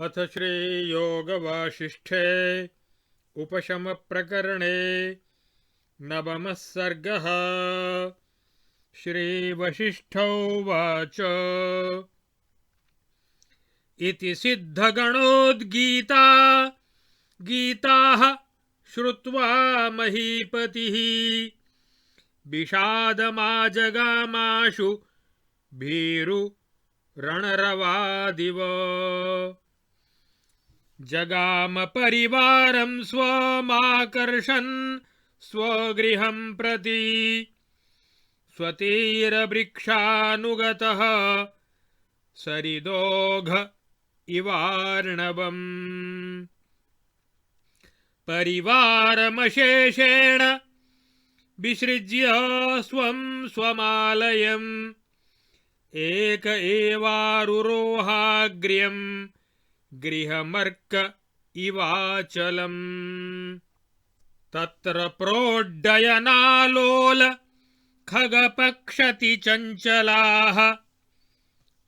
अथ श्रीयोगवासिष्ठे उपशमप्रकरणे नवमः सर्गः। श्रीवसिष्ठोवाच इति सिद्धगणोद्गीता गीताः श्रुत्वा महीपतिः विषादमाजगामाशु भीरुरणरवादिव। जगाम परिवारं स्वमाकर्षन् स्वगृहं प्रति स्वतीरवृक्षानुगतः सरिदोघ इवार्णवम्। परिवारमशेषेण विसृज्य स्वं स्वमालयम् एक एवारुरोहाग्र्यम् गृहमर्क इवाचलम्। तत्र प्रोड्डयनालोल खगपक्षति चञ्चलाः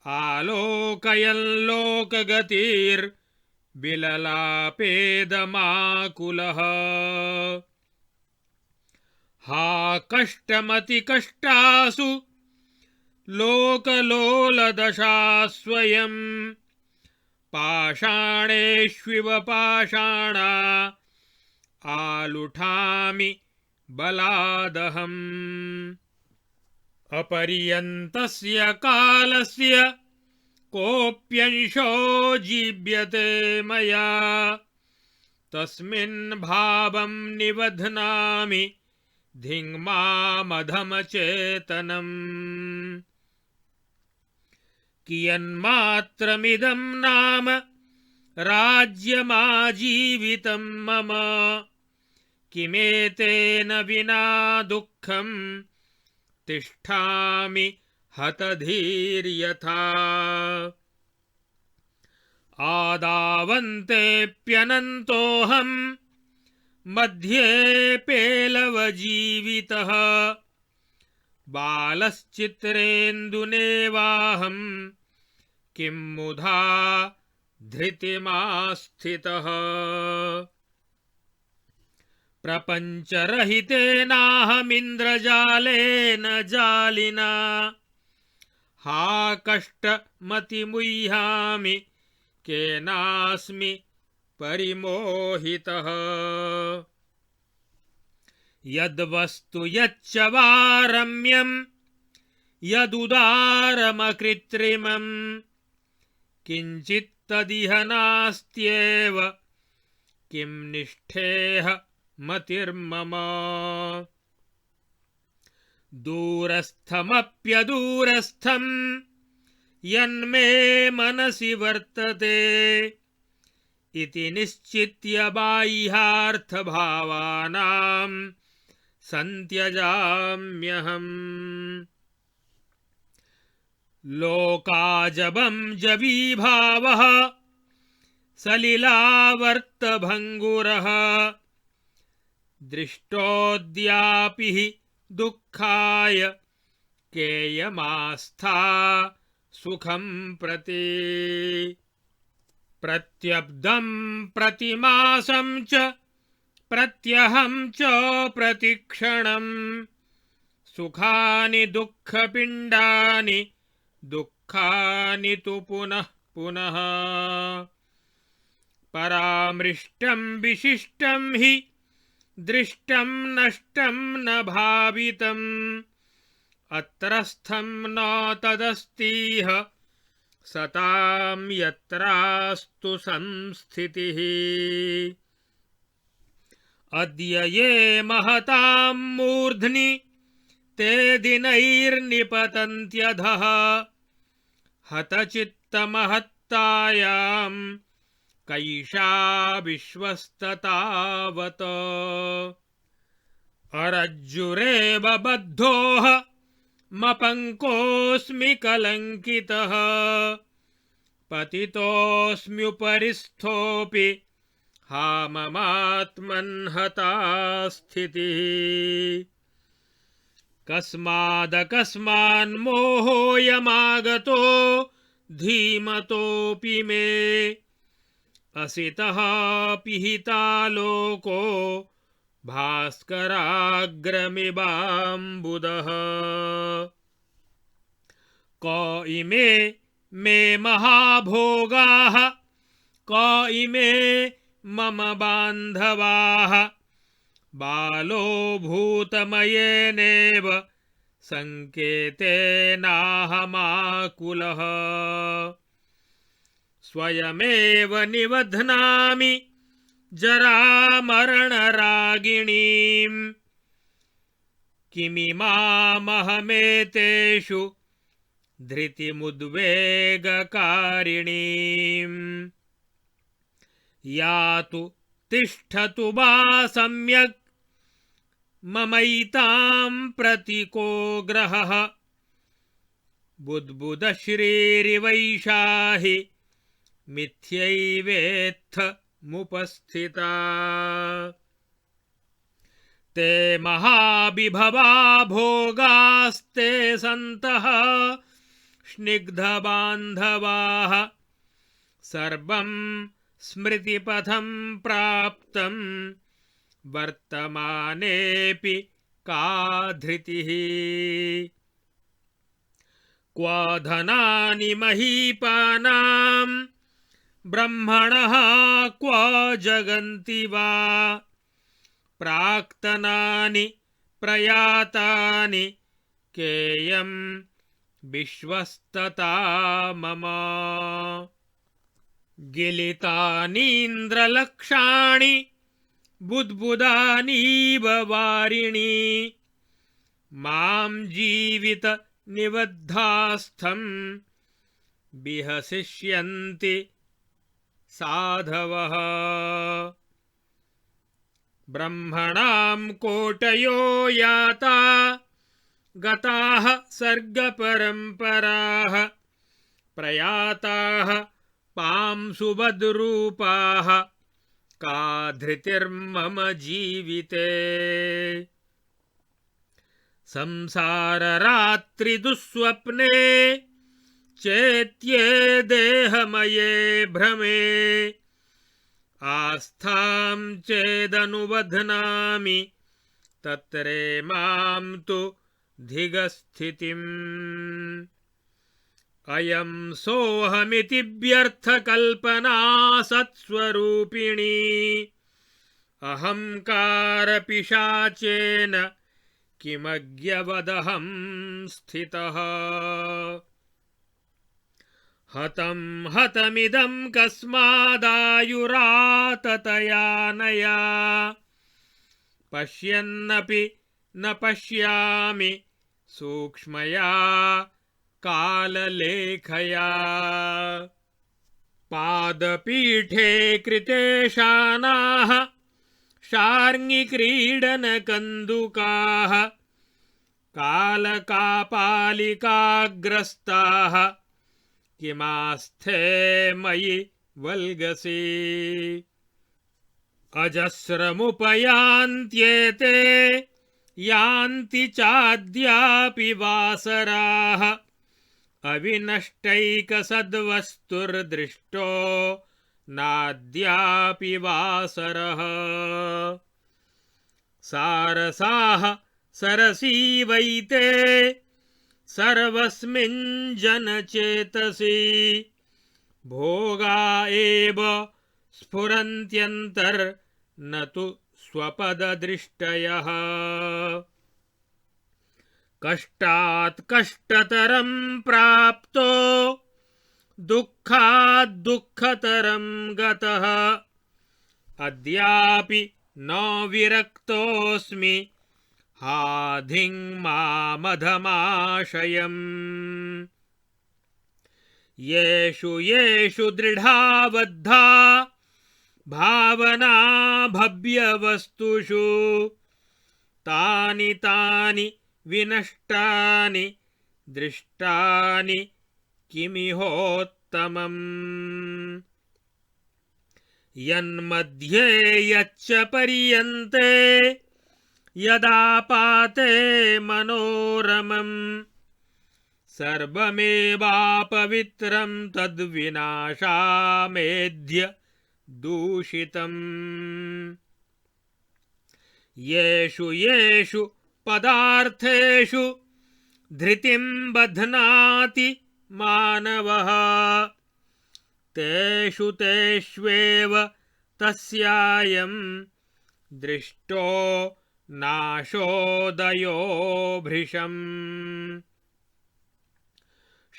आलोकयल्लोकगतिर्विललापेदमाकुलः। हा कष्टमतिकष्टासु लोकलोलदशा स्वयम् पाषाणेष्विव पाषाणा आलुठामि बलादहम्। अपर्यन्तस्य कालस्य कोऽप्यंशो जीव्यते मया तस्मिन् भावं निबध्नामि धिङ्मामधमचेतनम्। कियन्मात्रमिदं नाम राज्यमाजीवितं मम किमेतेन विना दुःखं तिष्ठामि हतधीर्यथा। आदावन्तेऽप्यनन्तोऽहं मध्ये पेलवजीवितः बालश्चित्रेन्दुनेवाहं किं मुधा धृतिमास्थितः। प्रपञ्चरहितेनाहमिन्द्रजालेन जालिना हा कष्टमतिमुह्यामि केनास्मि परिमोहितः। यद्वस्तु यच्च वा रम्यं यदुदारमकृत्रिमं किञ्चित्तदिह नास्त्येव किं निष्ठेह मतिर्मम। दूरस्थमप्यदूरस्थं यन्मे मनसि वर्तते इति निश्चित्य बाह्यार्थभावानां सन्त्यजाम्यहम्। लोकाजबं जवीभावः सलिलावर्तभङ्गुरः दृष्टोऽद्यापि हि दुःखाय केयमास्था सुखं प्रति। प्रत्यब्दं प्रतिमासं च प्रत्यहं च प्रतिक्षणं सुखानि दुःखपिण्डानि दुःखानि तु पुनः पुनः। परामृष्टं विशिष्टं हि दृष्टं नष्टं न भावितम् अत्रस्थं न तदस्तीह सतां यत्रास्तु संस्थितिः। अद्य ये महतां मूर्ध्नि ते दिनैर्निपतन्त्यधः हतचित्तमहत्तायां कैषा विश्वस्ततावत्। अरज्जुरेव बद्धोह मपङ्कोऽस्मि कलङ्कितः पतितोऽस्म्युपरिस्थोऽपि हा ममात्मन्हता स्थितिः। कस्मादकस्मान्मोहोऽयमागतो धीमतोऽपि मे असितः पिहिता लोको भास्कराग्रमिवाम्बुदः क इमे मे महाभोगाः क इमे मम बान्धवाः बालो भूतमयेनेव सङ्केतेनाहमाकुलः स्वयमेव निबध्नामि जरामरणरागिणीम् किमिमामहमेतेषु धृतिमुद्वेगकारिणीम् या तु तिष्ठतु वा सम्यक् ममैतां प्रति को ग्रहः बुद्बुदश्रीरिवैषा हि मिथ्यैवेत्थमुपस्थिता ते महाविभवा भोगास्ते सन्तः स्निग्धबान्धवाः सर्वं स्मृतिपथं प्राप्तं वर्तमानेऽपि का धृतिः क्व धनानि महीपानां ब्रह्मणः क्व जगन्ति वा प्राक्तनानि प्रयातानि केयं विश्वस्तता मम गिलितानीन्द्रलक्षाणि बुद्बुदानीव वारिणि मां जीवित निबद्धास्थं विहसिष्यन्ति साधवः ब्रह्मणां कोटयो याता गताः सर्गपरम्पराः प्रयाताः पांसुवद्रूपाः का धृतिर्मम जीविते संसाररात्रिदुःस्वप्ने चेत्ये देहमये भ्रमे आस्थां चेदनुबध्नामि तत्रे मां तु धिगस्थितिम् अयं सोऽहमिति व्यर्थकल्पना सत्स्वरूपिणी अहङ्कारपिशाचेन किमज्ञवदहं स्थितः हतं हतमिदं कस्मादायुराततयानया पश्यन्नपि न पश्यामि सूक्ष्मया काललेखया पादपीठे कृतेशानाः शार्ङ्गिक्रीडनकन्दुकाः कालकापालिकाग्रस्ताः किमास्थे मयि वल्गसि अजस्रमुपयान्त्येते यान्ति चाद्यापि वासराः अविनष्टैकसद्वस्तुर्दृष्टो नाद्यापि वासरः सारसाः सरसीवैते सर्वस्मिन् जनचेतसि भोगा एव स्फुरन्त्यन्तर्न तु स्वपददृष्टयः कष्टात् कष्टतरं प्राप्तो दुःखात् दुःखतरं गतः अद्यापि न विरक्तोऽस्मि हाधिं मामधमाशयम् येषु येषु दृढाबद्धा भावना भव्यवस्तुषु तानि तानि विनष्टानि दृष्टानि किमिहोत्तमम् यन्मध्ये यच्च पर्यन्ते यदापाते मनोरमम् सर्वमेवापवित्रं तद्विनाशामेध्य दूषितम्। येषु येषु पदार्थेषु धृतिं बध्नाति मानवः तेषु तेष्वेव तस्यायं दृष्टो नाशोदयो भृशम्।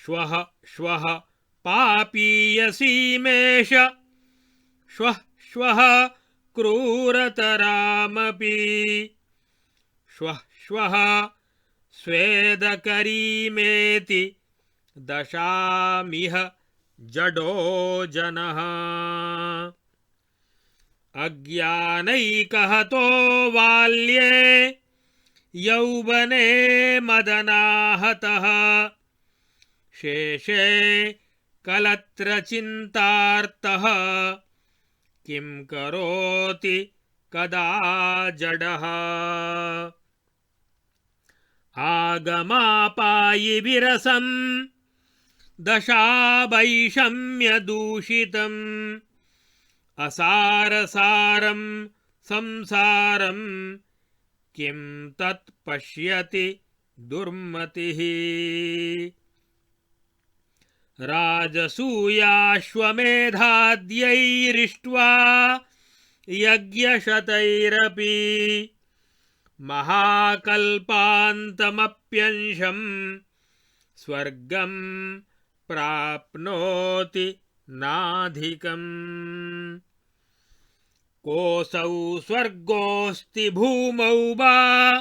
श्वः श्वः पापीयसीमेष श्वः श्वः क्रूरतरामपि श्वः श्वः स्वेदकरीमेति दशामिह जडो जनः। अज्ञानैकहतो बाल्ये यौवने मदनाहतः शेषे कलत्रचिन्तार्तः किं करोति कदा जडः। आगमापायि विरसं दशावैषम्यदूषितम् असारसारं संसारं किं तत् पश्यति दुर्मतिः। राजसूयाश्वमेधाद्यैरिष्ट्वा यज्ञशतैरपि महाकल्पान्तमप्यंशं स्वर्गं प्राप्नोति नाधिकम्। कोऽसौ स्वर्गोऽस्ति भूमौ वा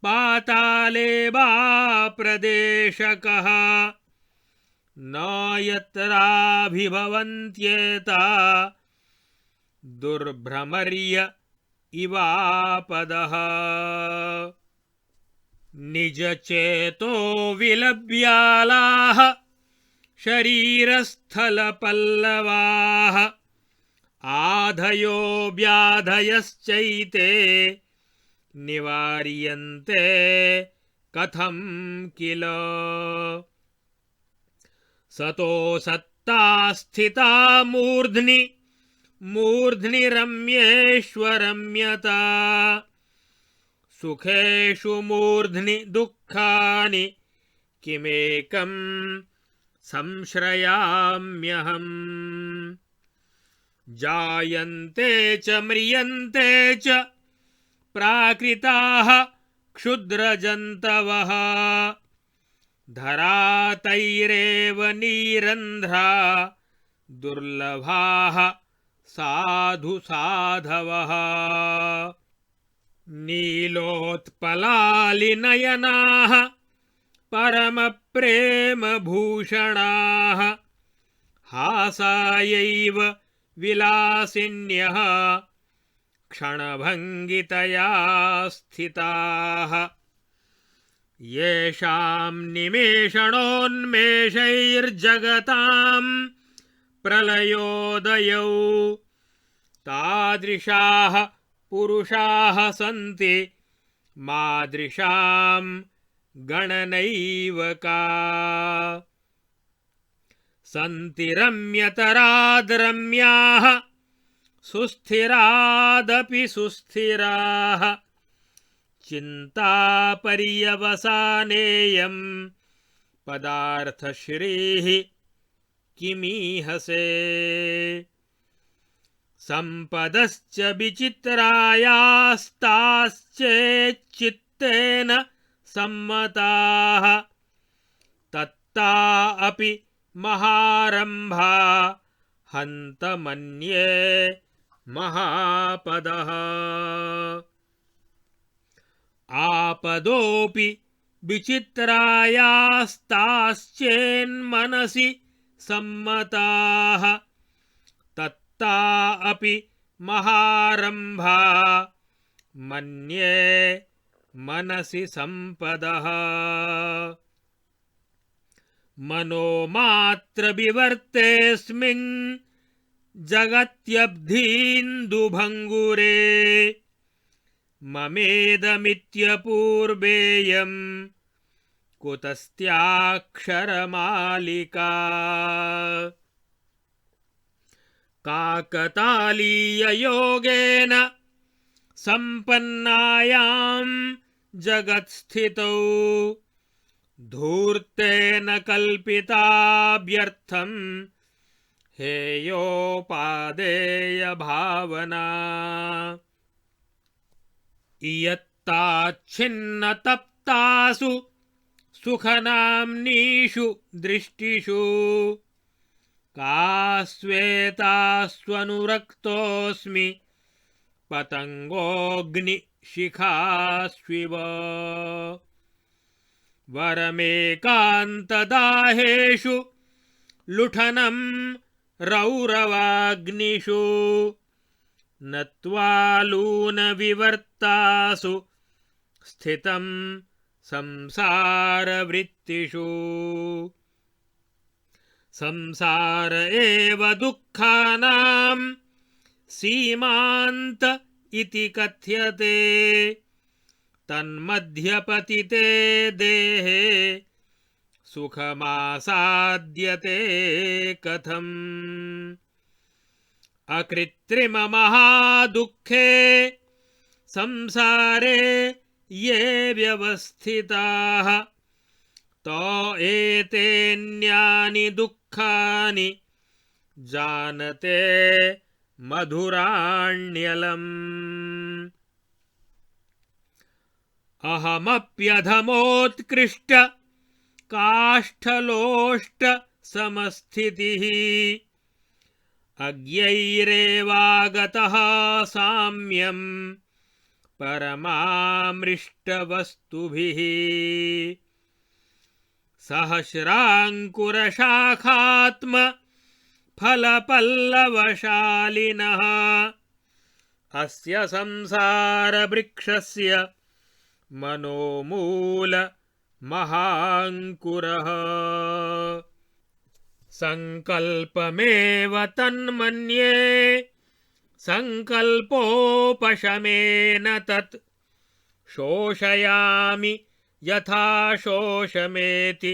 पाताले वा प्रदेशकः न यत्राभिभवन्त्येता दुर्भ्रमर्य इवापदः। निजचेतो विलभ्यालाः शरीरस्थलपल्लवाः आधयो व्याधयश्चैते निवार्यन्ते कथं किल। सतो सत्ता स्थिता मूर्ध्नि मूर्ध्नि रम्येष्वरम्यता सुखेषु मूर्ध्नि दुःखानि किमेकं संश्रयाम्यहम्। जायन्ते च म्रियन्ते च प्राकृताः क्षुद्रजन्तवः धरातैरेव नीरन्ध्रा दुर्लभाः साधु साधवः। नीलोत्पलालिनयनाः परमप्रेमभूषणाः हासायैव विलासिन्यः क्षणभङ्गितया स्थिताः। येषां निमेषणोन्मेषैर्जगतां प्रलयोदयौ तादृशाः पुरुषाः सन्ति मादृशां गणनैव का। सन्ति रम्यतराद्रम्याः सुस्थिरादपि सुस्थिराः चिन्तापर्यवसानेयं पदार्थश्रीः किमीहसे। सम्पदश्च विचित्रायास्ताश्चेच्चित्तेन सम्मताः तत्ता अपि महारम्भा हन्तमन्ये महापदः। आपदोऽपि विचित्रायास्ताश्चेन्मनसि सम्मताः तत्ता अपि महारम्भा मन्ये मनसि सम्पदः। मनोमात्रविवर्तेऽस्मिन् जगत्यब्धीन्दुभङ्गुरे ममेदमित्यपूर्वेयं कुतस्त्याक्षरमालिका। काकतालीययोगेन सम्पन्नायां जगत्स्थितौ धूर्तेन कल्पिताभ्यर्थं हेयोपादेय भावना इयत्ताच्छिन्नतप्तासु सुखनाम्नीषु दृष्टिषु कास्वेतास्वनुरक्तोऽस्मि पतङ्गोऽग्निशिखास्विव वरमेकान्तदाहेषु लुठनं रौरवाग्निषु नत्वालूनविवर्तासु स्थितं संसारवृत्तिषु संसार एव दुःखानां सीमान्त इति कथ्यते तन्मध्यपतिते देहे सुखमासाद्यते कथम् अकृत्रिममहादुःखे संसारे ये व्यवस्थिताः तो एतेऽन्यानि दुःखानि जानते मधुराण्यलम् अहमप्यधमोत्कृष्ट काष्ठलोष्ट समस्थितिः अज्ञैरेवागतः साम्यं परमामृष्टवस्तुभिः सहस्राङ्कुरशाखात्म फलपल्लवशालिनः अस्य संसारवृक्षस्य मनोमूल महाङ्कुरः संकल्पमेव तन्मन्ये संकल्पोपशमेन तत् शोषयामि यथा शोषमेति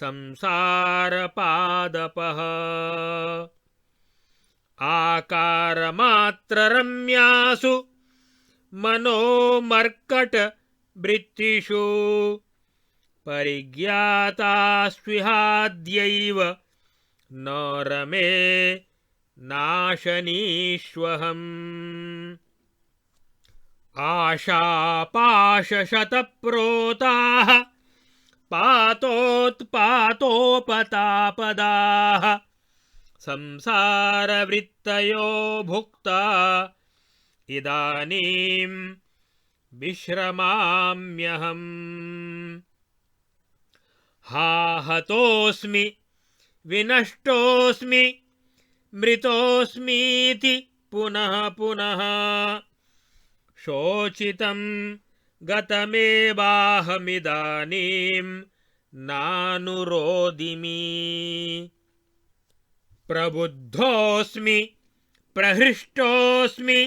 संसारपादपः आकारमात्ररम्यासु मनोमर्कटवृत्तिषु परिज्ञातास्विहाद्यैव न रमे नाशनीष्वहम् आशापाशशतप्रोताः पातोत्पातोपतापदाः संसारवृत्तयो भुक्ता इदानीं विश्रमाम्यहम् हा हतोऽस्मि विनष्टोऽस्मि मृतोऽस्मीति पुनः पुनः शोचितं गतमेवाहमिदानीं नानुरोदिमि प्रबुद्धोऽस्मि प्रहृष्टोऽस्मि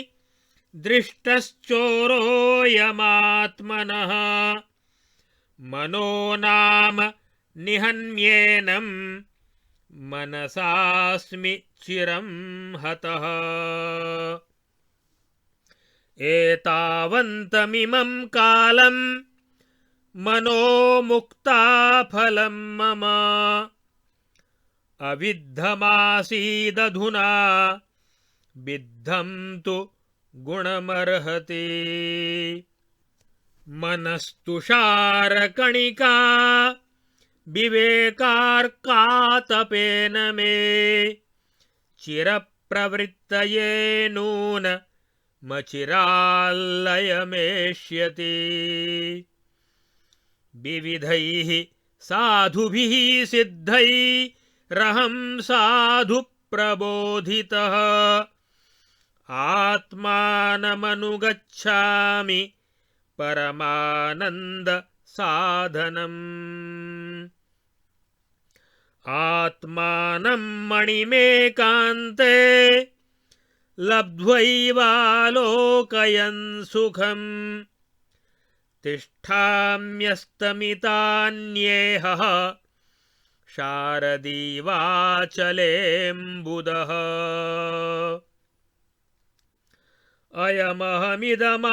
दृष्टश्चोरोऽयमात्मनः मनो नाम निहन्येनं मनसास्मि चिरं हतः एतावन्तमिमं कालं मनो मुक्ताफलं मम अविद्धमासीदधुना विद्धं तु गुणमर्हति मनस्तुषारकणिका विवेकार्कातपेन मे चिरप्रवृत्तये नून मचिराल्लयमेष्यति विविधैः साधुभिः सिद्धैरहं साधु प्रबोधितः आत्मानमनुगच्छामि परमानन्द साधनम् आत्मानं मणिमेकान्ते लब्ध्वैवालोकयन् सुखम् तिष्ठाम्यस्तमितान्येह शारदीवाचलेऽम्बुदः। अयमहमिदमाततं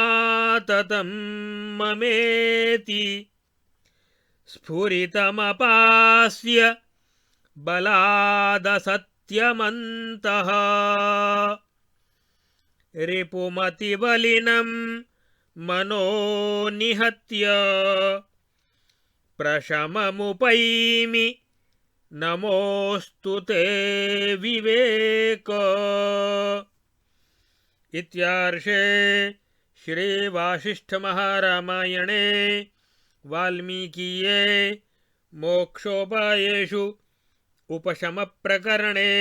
ममेति स्फुरितमपास्य बलादसत्यमन्तः। रिपुमतिबलिनं मनो निहत्य प्रशममुपैमि नमोऽस्तु ते विवेक। इत्यार्षे श्रीवासिष्ठमहारामायणे वाल्मीकीये मोक्षोपायेषु उपशमप्रकरणे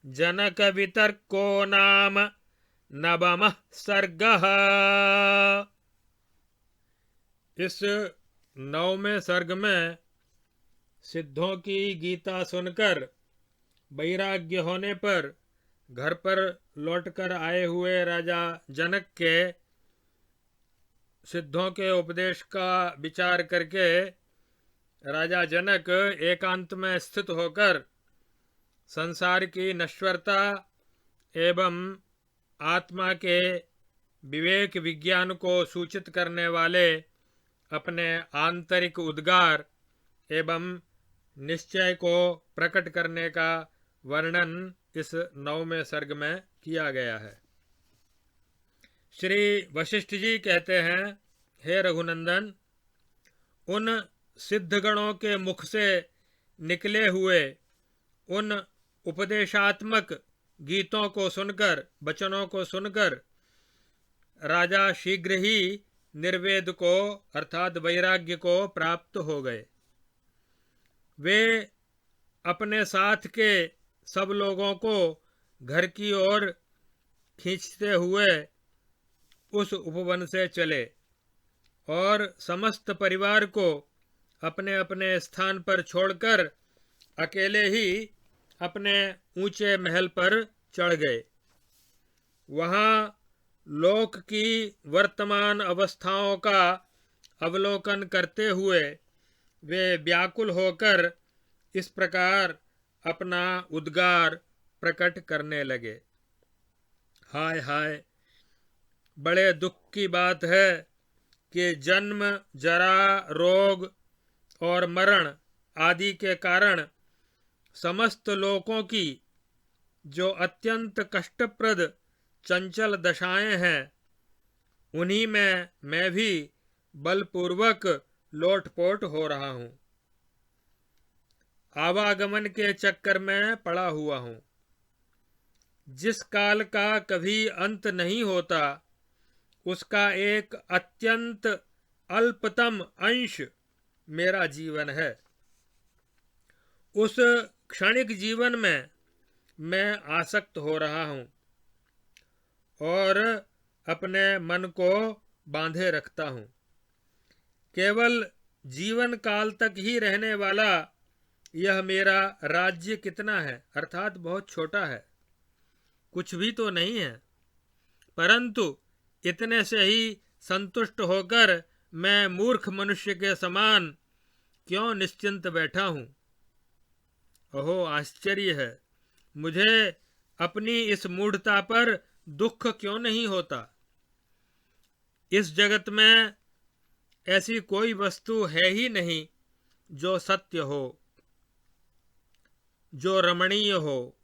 जनकवितर्को नाम नवमः सर्गः। इस 9वें सर्ग में सिद्धों की गीता सुनकर वैराग्य होने पर घर पर लौटकर आए हुए राजा जनक के सिद्धों के उपदेश का विचार करके राजा जनक एकांत में स्थित होकर संसार की नश्वरता एवं आत्मा के विवेक विज्ञान को सूचित करने वाले अपने आंतरिक उद्गार एवं निश्चय को प्रकट करने का वर्णन इस 9वें सर्ग में किया गया है। श्री वशिष्ठ जी कहते हैं, हे रघुनंदन, उन सिद्धगणों के मुख से निकले हुए उन उपदेशात्मक गीतों को सुनकर, वचनों को सुनकर राजा शीघ्र ही निर्वेद को अर्थात वैराग्य को प्राप्त हो गए। वे अपने साथ के सब लोगों को घर की ओर खींचते हुए उस उपवन से चले और समस्त परिवार को अपने अपने स्थान पर छोड़कर अकेले ही अपने ऊंचे महल पर चढ़ गए। वहां लोक की वर्तमान अवस्थाओं का अवलोकन करते हुए वे व्याकुल होकर इस प्रकार अपना उद्गार प्रकट करने लगे। हाय हाय, बड़े दुख की बात है कि जन्म, जरा, रोग और मरण आदि के कारण समस्त लोकों की जो अत्यंत कष्टप्रद चंचल दशाएं हैं, उन्हीं में मैं भी बलपूर्वक लोटपोट हो रहा हूं। आवागमन के चक्कर में पड़ा हुआ हूं। जिस काल का कभी अंत नहीं होता, उसका एक अत्यंत अल्पतम अंश मेरा जीवन है। उस क्षणिक जीवन में मैं आसक्त हो रहा हूं और अपने मन को बांधे रखता हूं। केवल जीवन काल तक ही रहने वाला यह मेरा राज्य कितना है, अर्थात बहुत छोटा है, कुछ भी तो नहीं है, परंतु इतने से ही संतुष्ट होकर मैं मूर्ख मनुष्य के समान क्यों निश्चिंत बैठा हूं। ओहो, आश्चर्य है, मुझे अपनी इस मूढ़ता पर दुख क्यों नहीं होता। इस जगत में ऐसी कोई वस्तु है ही नहीं जो सत्य हो, जो रमणीय हो,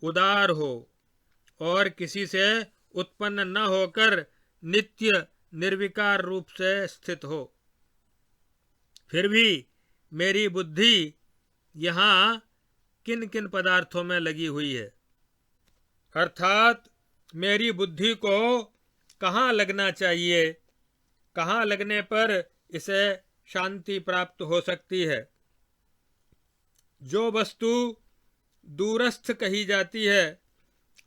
उदार हो और किसी से उत्पन्न न होकर नित्य निर्विकार रूप से स्थित हो। फिर भी मेरी बुद्धि यहाँ किन किन पदार्थों में लगी हुई है, अर्थात मेरी बुद्धि को कहाँ लगना चाहिए, कहाँ लगने पर इसे शांति प्राप्त हो सकती है। जो वस्तु दूरस्थ कही जाती है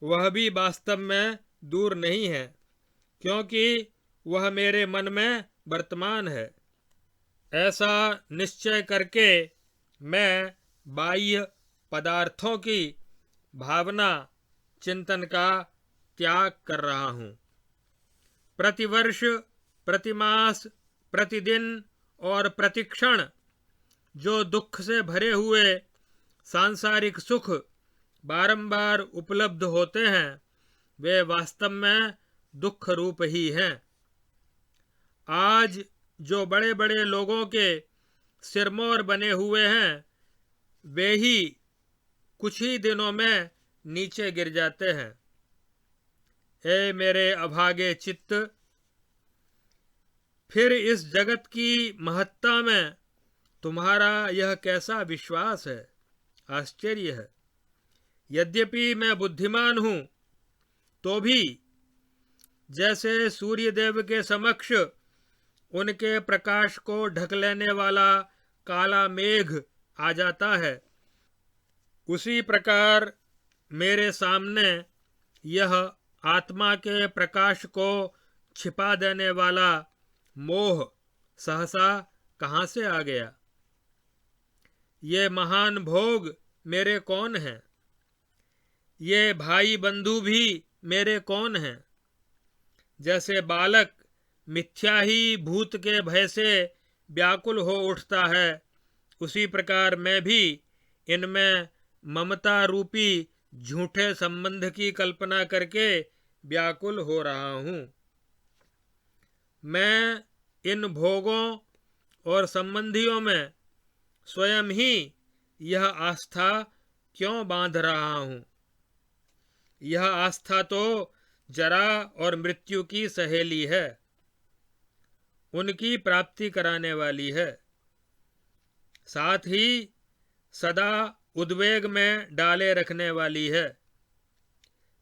वह भी वास्तव में दूर नहीं है, क्योंकि वह मेरे मन में वर्तमान है। ऐसा निश्चय करके मैं बाह्य पदार्थों की भावना चिंतन का त्याग कर रहा हूँ। प्रतिवर्ष, प्रतिमास, प्रतिदिन और प्रतिक्षण जो दुख से भरे हुए सांसारिक सुख बारंबार उपलब्ध होते हैं वे वास्तव में दुख रूप ही हैं। आज जो बड़े बड़े लोगों के सिरमौर बने हुए हैं वे ही कुछ ही दिनों में नीचे गिर जाते हैं। हे मेरे अभागे चित्त, फिर इस जगत की महत्ता में तुम्हारा यह कैसा विश्वास है? आश्चर्य है। यद्यपि मैं बुद्धिमान हूं तो भी जैसे सूर्यदेव के समक्ष उनके प्रकाश को ढक लेने वाला काला मेघ आ जाता है, उसी प्रकार मेरे सामने यह आत्मा के प्रकाश को छिपा देने वाला मोह सहसा कहाँ से आ गया? ये महान भोग मेरे कौन हैं? ये भाई बंधु भी मेरे कौन हैं? जैसे बालक मिथ्या ही भूत के भय से व्याकुल हो उठता है, उसी प्रकार मैं भी इनमें ममता रूपी झूठे संबंध की कल्पना करके व्याकुल हो रहा हूं। मैं इन भोगों और संबंधियों में स्वयं ही यह आस्था क्यों बांध रहा हूं? यह आस्था तो जरा और मृत्यु की सहेली है, उनकी प्राप्ति कराने वाली है, साथ ही सदा उद्वेग में डाले रखने वाली है।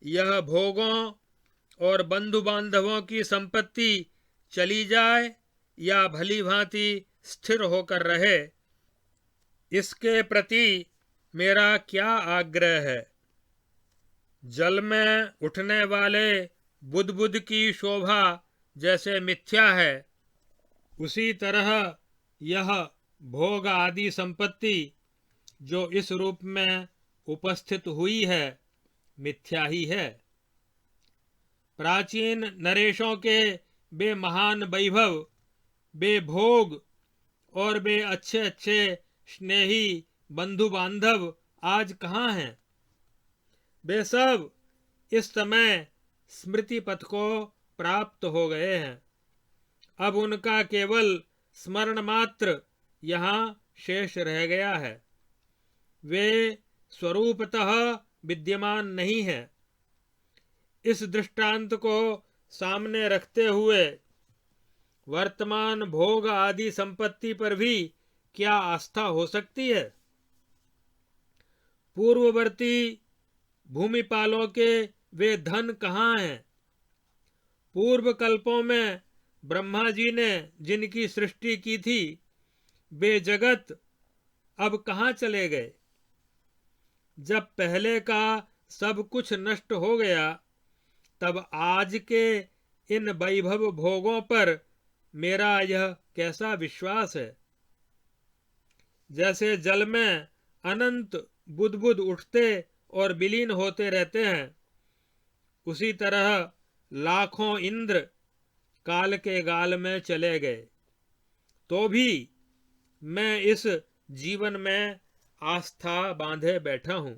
यह भोगों और बंधु बांधवों की संपत्ति चली जाए या भली भांति स्थिर होकर रहे, इसके प्रति मेरा क्या आग्रह है? जल में उठने वाले बुदबुद की शोभा जैसे मिथ्या है, उसी तरह यह भोग आदि संपत्ति जो इस रूप में उपस्थित हुई है मिथ्या ही है। प्राचीन नरेशों के वे महान वैभव, वे भोग और वे अच्छे अच्छे स्नेही बंधु बांधव आज कहाँ हैं? वे सब इस समय स्मृति पथ को प्राप्त हो गए हैं। अब उनका केवल स्मरण मात्र यहाँ शेष रह गया है। वे स्वरूपतः विद्यमान नहीं है। इस दृष्टांत को सामने रखते हुए वर्तमान भोग आदि संपत्ति पर भी क्या आस्था हो सकती है? पूर्ववर्ती भूमिपालों के वे धन कहाँ हैं? पूर्व कल्पों में ब्रह्मा जी ने जिनकी सृष्टि की थी वे जगत अब कहाँ चले गए? जब पहले का सब कुछ नष्ट हो गया तब आज के इन वैभव भोगों पर मेरा यह कैसा विश्वास है? जैसे जल में अनंत बुदबुद उठते और विलीन होते रहते हैं, उसी तरह लाखों इंद्र काल के गाल में चले गए तो भी मैं इस जीवन में आस्था बांधे बैठा हूं।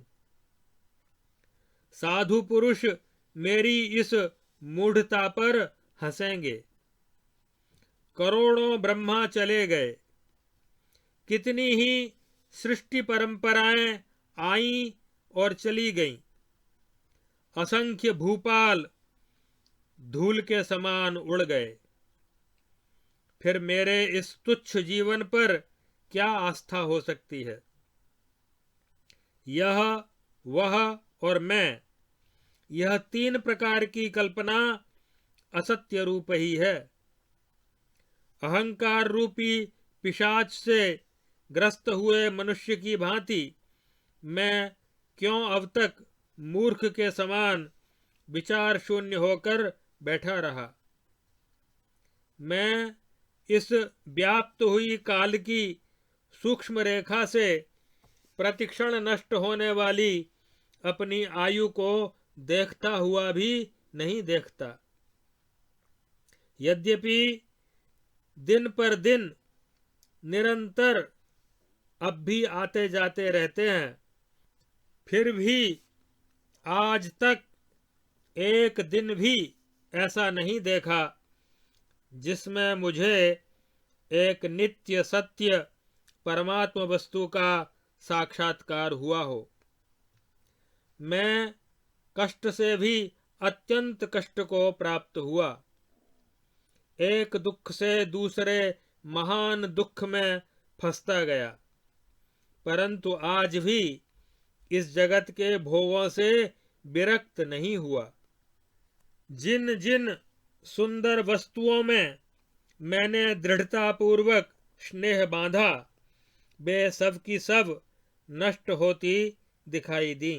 साधु पुरुष मेरी इस मूढ़ता पर हंसेंगे। करोड़ों ब्रह्मा चले गए, कितनी ही सृष्टि परंपराएं आईं और चली गईं, असंख्य भूपाल धूल के समान उड़ गए। फिर मेरे इस तुच्छ जीवन पर क्या आस्था हो सकती है? यह, वह और मैं, यह तीन प्रकार की कल्पना असत्य रूप ही है। अहंकार रूपी पिशाच से ग्रस्त हुए मनुष्य की भांति मैं क्यों अब तक मूर्ख के समान विचार शून्य होकर बैठा रहा? मैं इस व्याप्त हुई काल की सूक्ष्म रेखा से प्रतिक्षण नष्ट होने वाली अपनी आयु को देखता हुआ भी नहीं देखता। यद्यपि दिन पर दिन निरंतर अब भी आते जाते रहते हैं, फिर भी आज तक एक दिन भी ऐसा नहीं देखा जिसमें मुझे एक नित्य सत्य परमात्मा वस्तु का साक्षात्कार हुआ हो। मैं कष्ट से भी अत्यंत कष्ट को प्राप्त हुआ, एक दुख से दूसरे महान दुख में फंसता गया, परंतु आज भी इस जगत के भोगों से विरक्त नहीं हुआ। जिन जिन सुंदर वस्तुओं में मैंने दृढ़तापूर्वक स्नेह बांधा, वे सब की सब नष्ट होती दिखाई दी।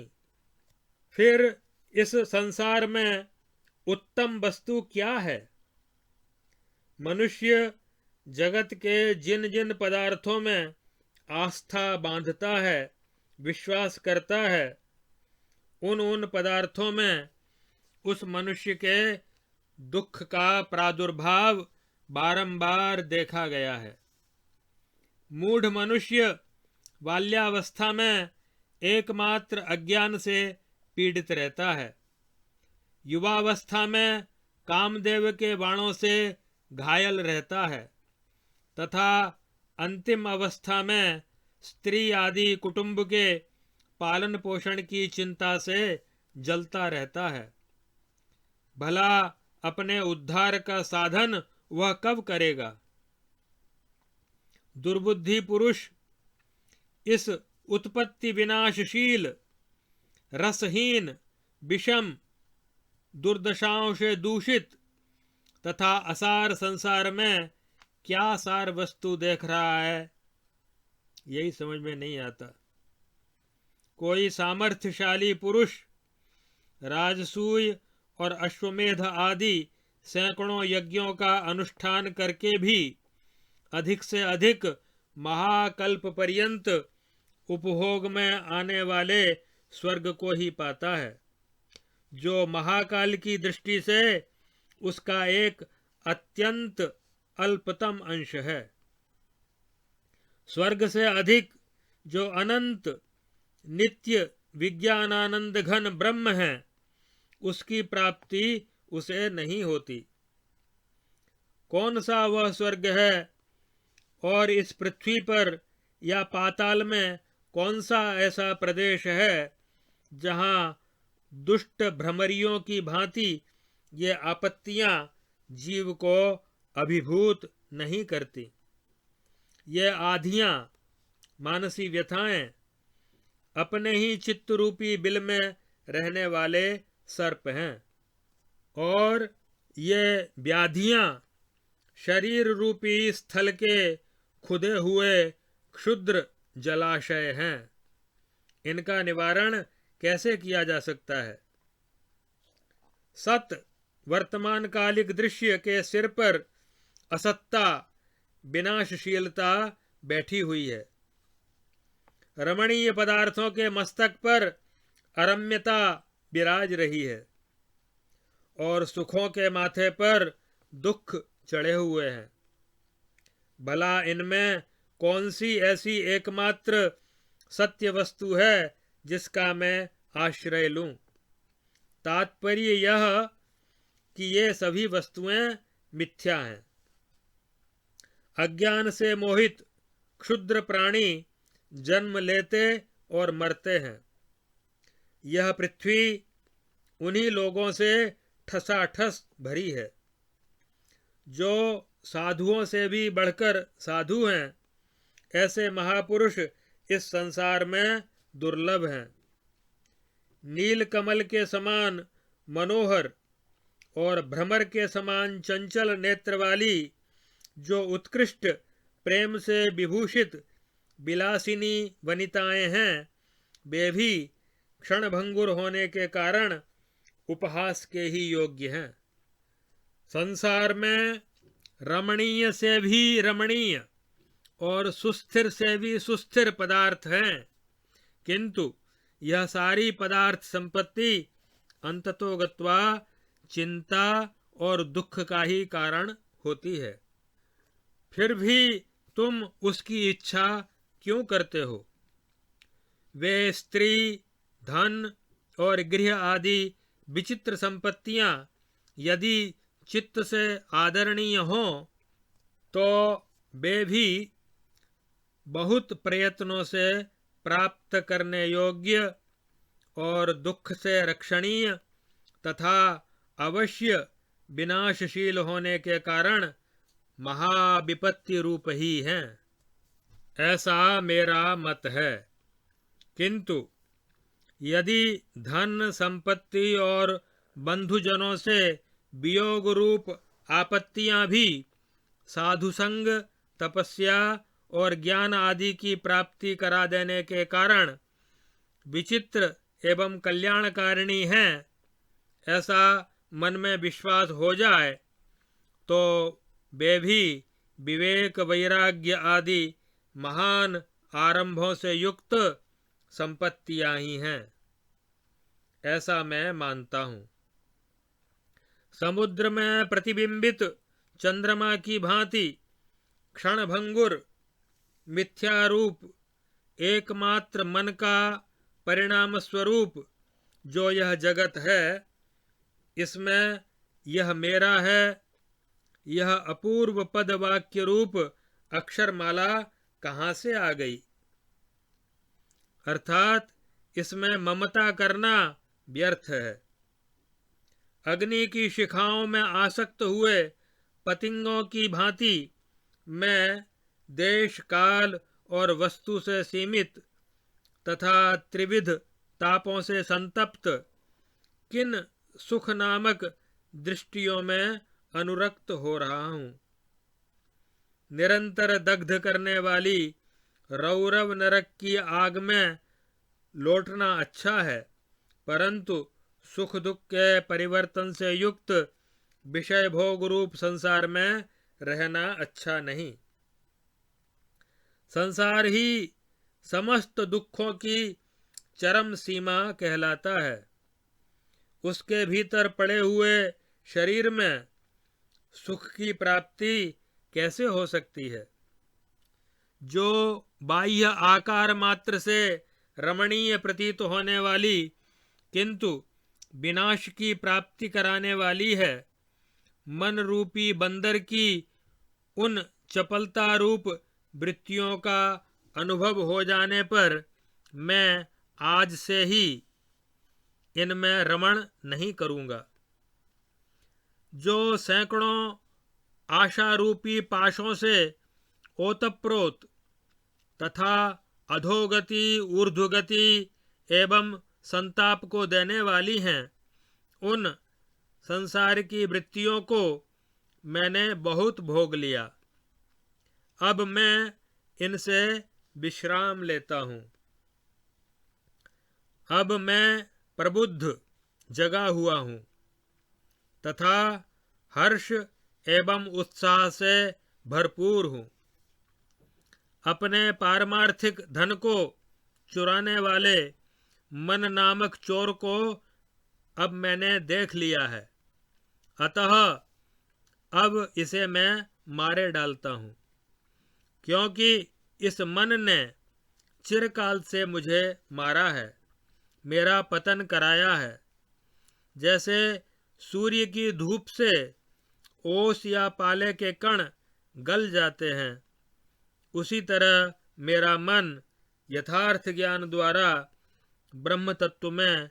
फिर इस संसार में उत्तम वस्तु क्या है? मनुष्य जगत के जिन जिन पदार्थों में आस्था बांधता है, विश्वास करता है, उन उन पदार्थों में उस मनुष्य के दुख का प्रादुर्भाव बारंबार देखा गया है। मूढ़ मनुष्य बाल्यावस्था में एकमात्र अज्ञान से पीड़ित रहता है, युवावस्था में कामदेव के बाणों से घायल रहता है तथा अंतिम अवस्था में स्त्री आदि कुटुंब के पालन पोषण की चिंता से जलता रहता है। भला अपने उद्धार का साधन वह कब करेगा? दुर्बुद्धि पुरुष इस उत्पत्ति विनाशशील, रसहीन, विषम, दुर्दशाओं से दूषित तथा असार संसार में क्या सार वस्तु देख रहा है, यही समझ में नहीं आता। कोई सामर्थ्यशाली पुरुष राजसूय और अश्वमेध आदि सैकड़ों यज्ञों का अनुष्ठान करके भी अधिक से अधिक महाकल्प पर्यंत उपभोग में आने वाले स्वर्ग को ही पाता है, जो महाकाल की दृष्टि से उसका एक अत्यंत अल्पतम अंश है। स्वर्ग से अधिक जो अनंत नित्य विज्ञानानंद घन ब्रह्म है, उसकी प्राप्ति उसे नहीं होती। कौन सा वह स्वर्ग है और इस पृथ्वी पर या पाताल में कौन सा ऐसा प्रदेश है जहां दुष्ट भ्रमरियों की भांति ये आपत्तियां जीव को अभिभूत नहीं करती। ये आधियां, मानसी व्यथाएं अपने ही चित्त रूपी बिल में रहने वाले सर्प हैं, और ये व्याधियां शरीर रूपी स्थल के खुदे हुए क्षुद्र जलाशय हैं। इनका निवारण कैसे किया जा सकता है? सत वर्तमान कालिक दृश्य के सिर पर असत्ता, विनाशशीलता बैठी हुई है। रमणीय पदार्थों के मस्तक पर अरम्यता विराज रही है और सुखों के माथे पर दुख चढ़े हुए हैं। भला इनमें कौन सी ऐसी एकमात्र सत्य वस्तु है जिसका मैं आश्रय लूं? तात्पर्य यह कि ये सभी वस्तुएं मिथ्या हैं। अज्ञान से मोहित क्षुद्र प्राणी जन्म लेते और मरते हैं। यह पृथ्वी उन्हीं लोगों से ठसाठस भरी है। जो साधुओं से भी बढ़कर साधु हैं, ऐसे महापुरुष इस संसार में दुर्लभ हैं। नील कमल के समान मनोहर और भ्रमर के समान चंचल नेत्र वाली जो उत्कृष्ट प्रेम से विभूषित विलासिनी वनिताएं हैं, वे भी क्षणभंगुर होने के कारण उपहास के ही योग्य हैं। संसार में रमणीय से भी रमणीय और सुस्थिर से भी सुस्थिर पदार्थ हैं, किंतु यह सारी पदार्थ संपत्ति अंततोगत्वा चिंता और दुख का ही कारण होती है। फिर भी तुम उसकी इच्छा क्यों करते हो? वे स्त्री, धन और गृह आदि विचित्र संपत्तियां यदि चित्त से आदरणीय हों तो वे भी बहुत प्रयत्नों से प्राप्त करने योग्य और दुख से रक्षणीय तथा अवश्य विनाशशील होने के कारण महाविपत्ति रूप ही हैं। ऐसा मेरा मत है। किंतु यदि धन, संपत्ति और बंधुजनों से वियोग रूप आपत्तियां भी साधुसंग, तपस्या और ज्ञान आदि की प्राप्ति करा देने के कारण विचित्र एवं कल्याणकारिणी हैं, ऐसा मन में विश्वास हो जाए तो वे भी विवेक, वैराग्य आदि महान आरंभों से युक्त संपत्तियां ही हैं, ऐसा मैं मानता हूँ। समुद्र में प्रतिबिंबित चंद्रमा की भांति क्षणभंगुर मिथ्यारूप एकमात्र मन का परिणाम स्वरूप जो यह जगत है, इसमें यह मेरा है, यह अपूर्व पद वाक्य रूप अक्षरमाला कहाँ से आ गई? अर्थात इसमें ममता करना व्यर्थ है। अग्नि की शिखाओं में आसक्त हुए पतंगों की भांति मैं देश, काल और वस्तु से सीमित तथा त्रिविध तापों से संतप्त किन सुख नामक दृष्टियों में अनुरक्त हो रहा हूँ। निरंतर दग्ध करने वाली रौरव नरक की आग में लौटना अच्छा है, परंतु सुख दुख के परिवर्तन से युक्त विषय भोग रूप संसार में रहना अच्छा नहीं। संसार ही समस्त दुखों की चरम सीमा कहलाता है। उसके भीतर पड़े हुए शरीर में सुख की प्राप्ति कैसे हो सकती है? जो बाह्य आकार मात्र से रमणीय प्रतीत होने वाली किंतु विनाश की प्राप्ति कराने वाली है, मन रूपी बंदर की उन चपलता रूप वृत्तियों का अनुभव हो जाने पर मैं आज से ही इनमें रमण नहीं करूंगा। जो सैकड़ों आशारूपी पाशों से ओतप्रोत तथा अधोगति, ऊर्ध्वगति एवं संताप को देने वाली हैं, उन संसार की वृत्तियों को मैंने बहुत भोग लिया। अब मैं इनसे विश्राम लेता हूँ। अब मैं प्रबुद्ध, जगा हुआ हूँ तथा हर्ष एवं उत्साह से भरपूर हूँ। अपने पारमार्थिक धन को चुराने वाले मन नामक चोर को अब मैंने देख लिया है, अतः अब इसे मैं मारे डालता हूँ, क्योंकि इस मन ने चिरकाल से मुझे मारा है, मेरा पतन कराया है। जैसे सूर्य की धूप से ओस या पाले के कण गल जाते हैं, उसी तरह मेरा मन यथार्थ ज्ञान द्वारा ब्रह्म तत्व में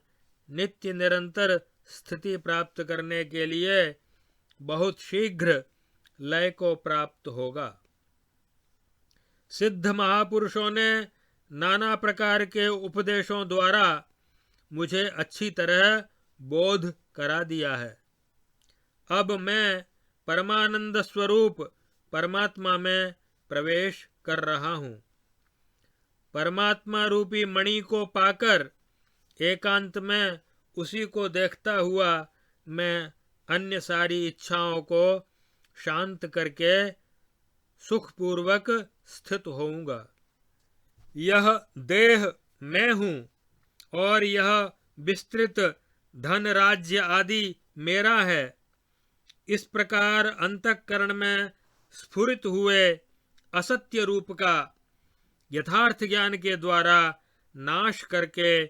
नित्य निरंतर स्थिति प्राप्त करने के लिए बहुत शीघ्र लय को प्राप्त होगा। सिद्ध महापुरुषों ने नाना प्रकार के उपदेशों द्वारा मुझे अच्छी तरह बोध करा दिया है। अब मैं परमानंद स्वरूप परमात्मा में प्रवेश कर रहा हूँ। परमात्मा रूपी मणि को पाकर एकांत में उसी को देखता हुआ मैं अन्य सारी इच्छाओं को शांत करके सुखपूर्वक स्थित होऊंगा। यह देह मैं हूँ और यह विस्तृत धन, राज्य आदि मेरा है। इस प्रकार अंतःकरण में स्फुरित हुए असत्य रूप का यथार्थ ज्ञान के द्वारा नाश करके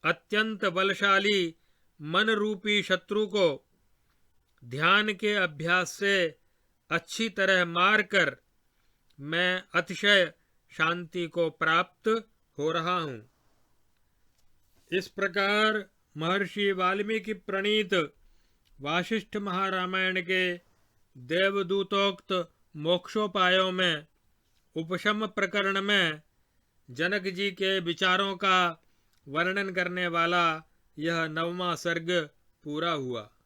अत्यंत बलशाली मन रूपी शत्रु को ध्यान के अभ्यास से अच्छी तरह मारकर मैं अतिशय शांति को प्राप्त हो रहा हूँ। इस प्रकार महर्षि वाल्मीकि प्रणीत वासिष्ठ महारामायण के देवदूतोक्त मोक्षोपायों में उपशम प्रकरण में जनक जी के विचारों का वर्णन करने वाला यह 9वां सर्ग पूरा हुआ।